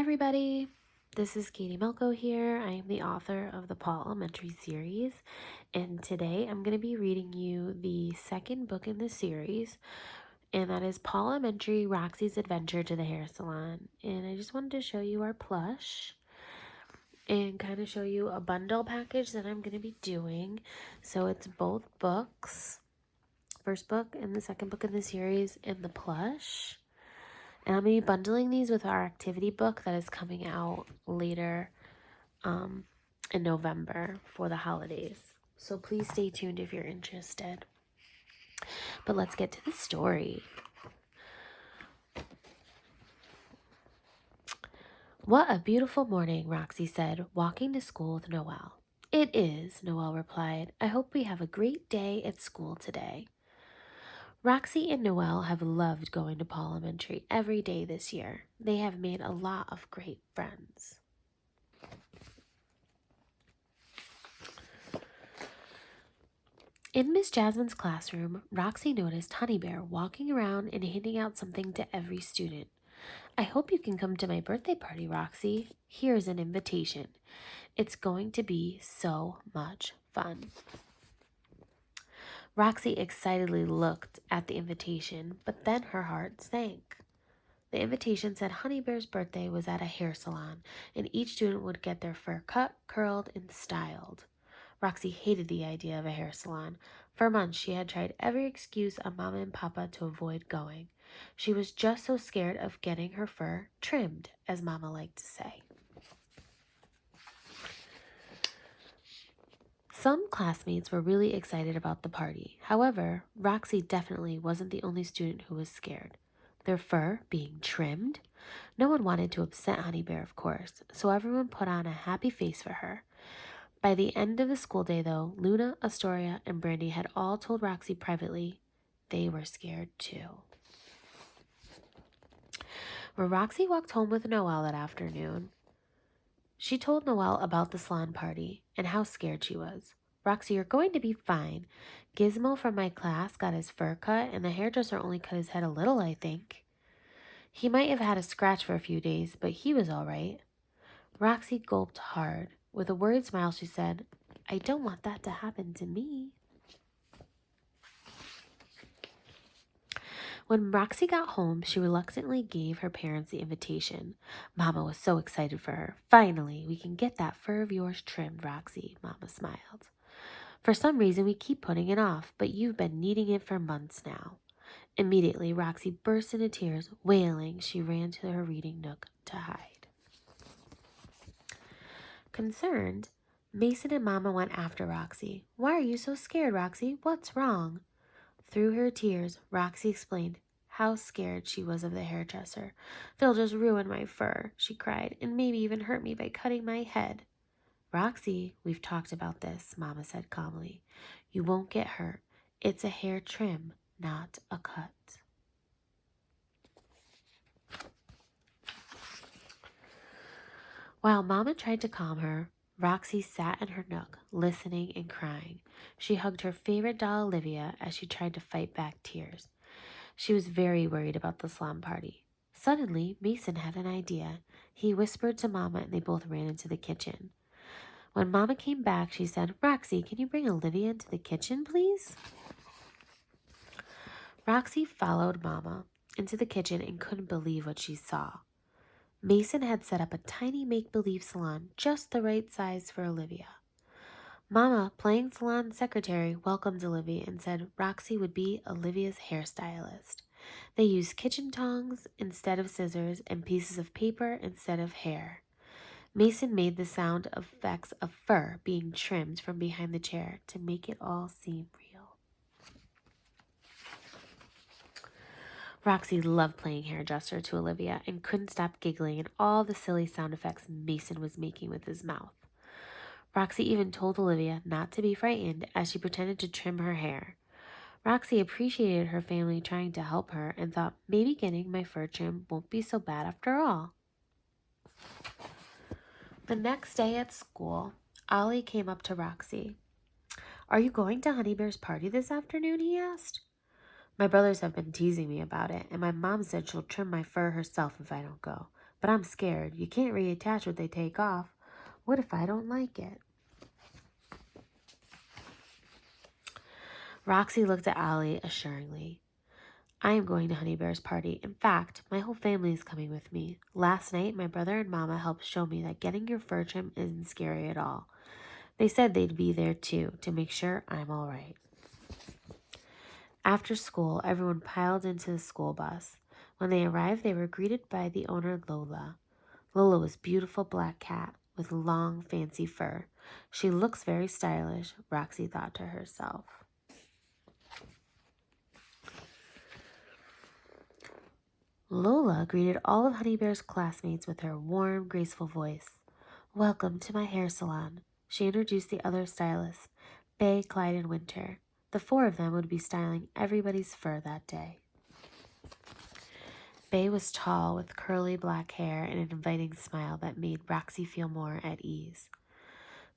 everybody, this is Katie Melko here. I am the author of the Paw Elementary series, and today I'm going to be reading you the second book in the series, and that is Paw Elementary, Roxy's Adventure to the Hair Salon. And I just wanted to show you our plush and kind of show you a bundle package that I'm going to be doing. So it's both books, first book and the second book in the series, and the plush. And I'm going to be bundling these with our activity book that is coming out later in November for the holidays. So please stay tuned if you're interested. But let's get to the story. What a beautiful morning, Roxy said, walking to school with Noelle. It is, Noelle replied. I hope we have a great day at school today. Roxy and Noelle have loved going to Paw Elementary every day this year. They have made a lot of great friends. In Miss Jasmine's classroom, Roxy noticed Honey Bear walking around and handing out something to every student. I hope you can come to my birthday party, Roxy. Here's an invitation. It's going to be so much fun. Roxy excitedly looked at the invitation, but then her heart sank. The invitation said Honey Bear's birthday was at a hair salon, and each student would get their fur cut, curled, and styled. Roxy hated the idea of a hair salon. For months, she had tried every excuse on Mama and Papa to avoid going. She was just so scared of getting her fur trimmed, as Mama liked to say. Some classmates were really excited about the party. However, Roxy definitely wasn't the only student who was scared. Their fur being trimmed? No one wanted to upset Honey Bear, of course, so everyone put on a happy face for her. By the end of the school day, though, Luna, Astoria, and Brandy had all told Roxy privately they were scared too. When Roxy walked home with Noelle that afternoon, she told Noelle about the salon party and how scared she was. Roxy, you're going to be fine. Gizmo from my class got his fur cut, and the hairdresser only cut his head a little, I think. He might have had a scratch for a few days, but he was all right. Roxy gulped hard. With a worried smile, she said, I don't want that to happen to me. When Roxy got home, she reluctantly gave her parents the invitation. Mama was so excited for her. Finally, we can get that fur of yours trimmed, Roxy, Mama smiled. For some reason, we keep putting it off, but you've been needing it for months now. Immediately, Roxy burst into tears, wailing. She ran to her reading nook to hide. Concerned, Mason and Mama went after Roxy. Why are you so scared, Roxy? What's wrong? Through her tears, Roxy explained how scared she was of the hairdresser. They'll just ruin my fur, she cried, and maybe even hurt me by cutting my head. Roxy, we've talked about this, Mama said calmly. You won't get hurt. It's a hair trim, not a cut. While Mama tried to calm her, Roxy sat in her nook, listening and crying. She hugged her favorite doll, Olivia, as she tried to fight back tears. She was very worried about the salon party. Suddenly, Mason had an idea. He whispered to Mama, and they both ran into the kitchen. When Mama came back, she said, Roxy, can you bring Olivia into the kitchen, please? Roxy followed Mama into the kitchen and couldn't believe what she saw. Mason had set up a tiny make-believe salon, just the right size for Olivia. Mama, playing salon secretary, welcomed Olivia and said Roxy would be Olivia's hairstylist. They used kitchen tongs instead of scissors and pieces of paper instead of hair. Mason made the sound effects of fur being trimmed from behind the chair to make it all seem real. Roxy loved playing hairdresser to Olivia and couldn't stop giggling at all the silly sound effects Mason was making with his mouth. Roxy even told Olivia not to be frightened as she pretended to trim her hair. Roxy appreciated her family trying to help her and thought maybe getting my fur trim won't be so bad after all. The next day at school, Ollie came up to Roxy. Are you going to Honey Bear's party this afternoon? He asked. My brothers have been teasing me about it, and my mom said she'll trim my fur herself if I don't go. but I'm scared. You can't reattach what they take off. What if I don't like it? Roxy looked at Allie assuringly. I am going to Honey Bear's party. In fact, my whole family is coming with me. Last night, my brother and Mama helped show me that getting your fur trim isn't scary at all. They said they'd be there too, to make sure I'm all right. After school, everyone piled into the school bus. When they arrived, they were greeted by the owner, Lola. Lola was a beautiful black cat with long, fancy fur. She looks very stylish, Roxy thought to herself. Lola greeted all of Honey Bear's classmates with her warm, graceful voice. Welcome to my hair salon. She introduced the other stylists, Bay, Clyde, and Winter. The four of them would be styling everybody's fur that day. Bay was tall with curly black hair and an inviting smile that made Roxy feel more at ease.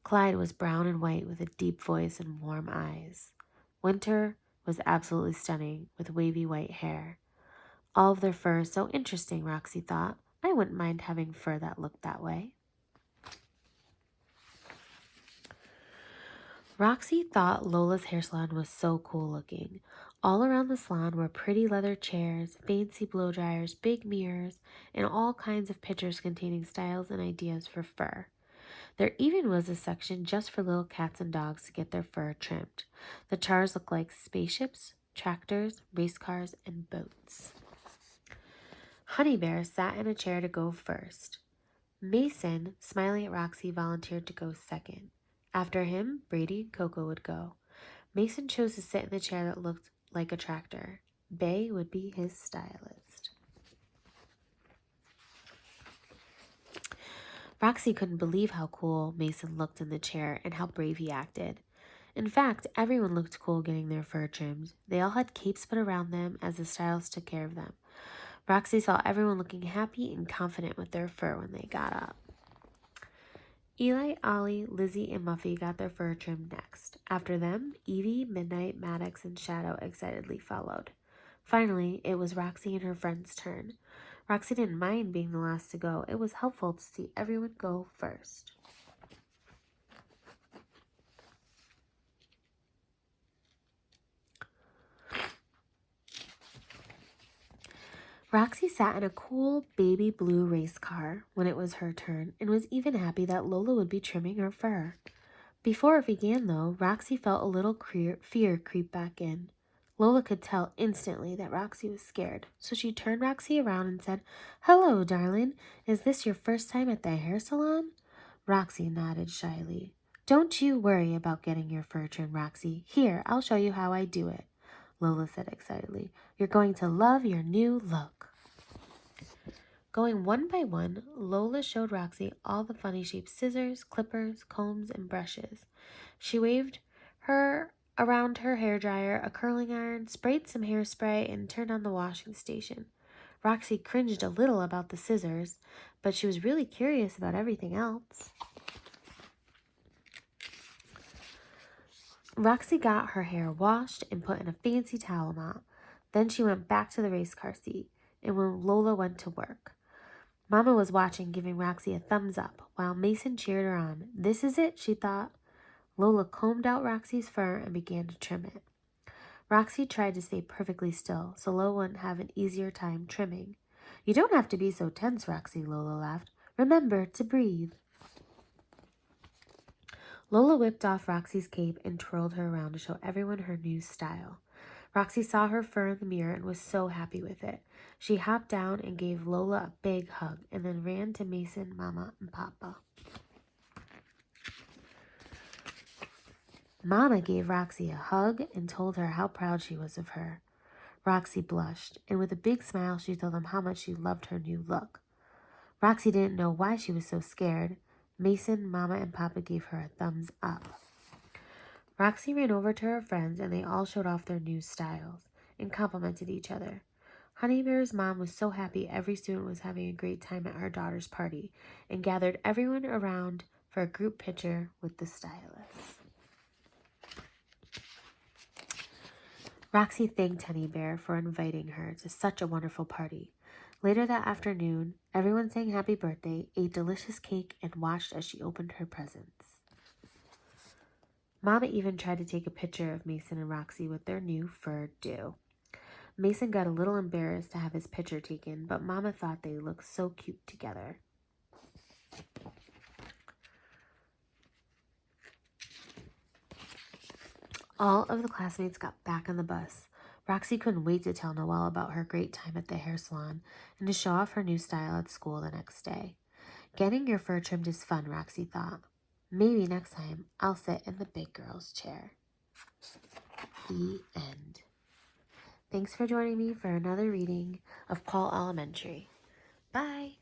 Clyde was brown and white with a deep voice and warm eyes. Winter was absolutely stunning with wavy white hair. All of their fur is so interesting, Roxy thought. I wouldn't mind having fur that looked that way. Roxy thought Lola's hair salon was so cool looking. All around the salon were pretty leather chairs, fancy blow dryers, big mirrors, and all kinds of pictures containing styles and ideas for fur. There even was a section just for little cats and dogs to get their fur trimmed. The chairs looked like spaceships, tractors, race cars, and boats. Honey Bear sat in a chair to go first. Mason, smiling at Roxy, volunteered to go second. After him, Brady and Coco would go. Mason chose to sit in the chair that looked like a tractor. Bay would be his stylist. Roxy couldn't believe how cool Mason looked in the chair and how brave he acted. In fact, everyone looked cool getting their fur trimmed. They all had capes put around them as the stylist took care of them. Roxy saw everyone looking happy and confident with their fur when they got up. Eli, Ollie, Lizzie, and Muffy got their fur trimmed next. After them, Evie, Midnight, Maddox, and Shadow excitedly followed. Finally, it was Roxy and her friend's turn. Roxy didn't mind being the last to go. It was helpful to see everyone go first. Roxy sat in a cool baby blue race car when it was her turn and was even happy that Lola would be trimming her fur. Before it began, though, Roxy felt a little fear creep back in. Lola could tell instantly that Roxy was scared, so she turned Roxy around and said, "Hello, darling. Is this your first time at the hair salon?" Roxy nodded shyly. "Don't you worry about getting your fur trimmed, Roxy. Here, I'll show you how I do it," Lola said excitedly. "You're going to love your new look." Going one by one, Lola showed Roxy all the funny shaped scissors, clippers, combs, and brushes. She waved her around her hairdryer, a curling iron, sprayed some hairspray, and turned on the washing station. Roxy cringed a little about the scissors, but she was really curious about everything else. Roxy got her hair washed and put in a fancy towel knot. Then she went back to the race car seat, and when Lola went to work, Mama was watching, giving Roxy a thumbs up, while Mason cheered her on. This is it, she thought. Lola combed out Roxy's fur and began to trim it. Roxy tried to stay perfectly still, so Lola wouldn't have an easier time trimming. "You don't have to be so tense, Roxy," Lola laughed. "Remember to breathe." Lola whipped off Roxy's cape and twirled her around to show everyone her new style. Roxy saw her fur in the mirror and was so happy with it. She hopped down and gave Lola a big hug and then ran to Mason, Mama, and Papa. Mama gave Roxy a hug and told her how proud she was of her. Roxy blushed, and with a big smile she told them how much she loved her new look. Roxy didn't know why she was so scared. Mason, Mama, and Papa gave her a thumbs up. Roxy ran over to her friends and they all showed off their new styles and complimented each other. Honey Bear's mom was so happy every student was having a great time at her daughter's party and gathered everyone around for a group picture with the stylists. Roxy thanked Honey Bear for inviting her to such a wonderful party. Later that afternoon, everyone sang happy birthday, ate delicious cake, and watched as she opened her presents. Mama even tried to take a picture of Mason and Roxy with their new fur do. Mason got a little embarrassed to have his picture taken, but Mama thought they looked so cute together. All of the classmates got back on the bus. Roxy couldn't wait to tell Noelle about her great time at the hair salon and to show off her new style at school the next day. Getting your fur trimmed is fun, Roxy thought. Maybe next time I'll sit in the big girl's chair. The end. Thanks for joining me for another reading of Paw Elementary. Bye!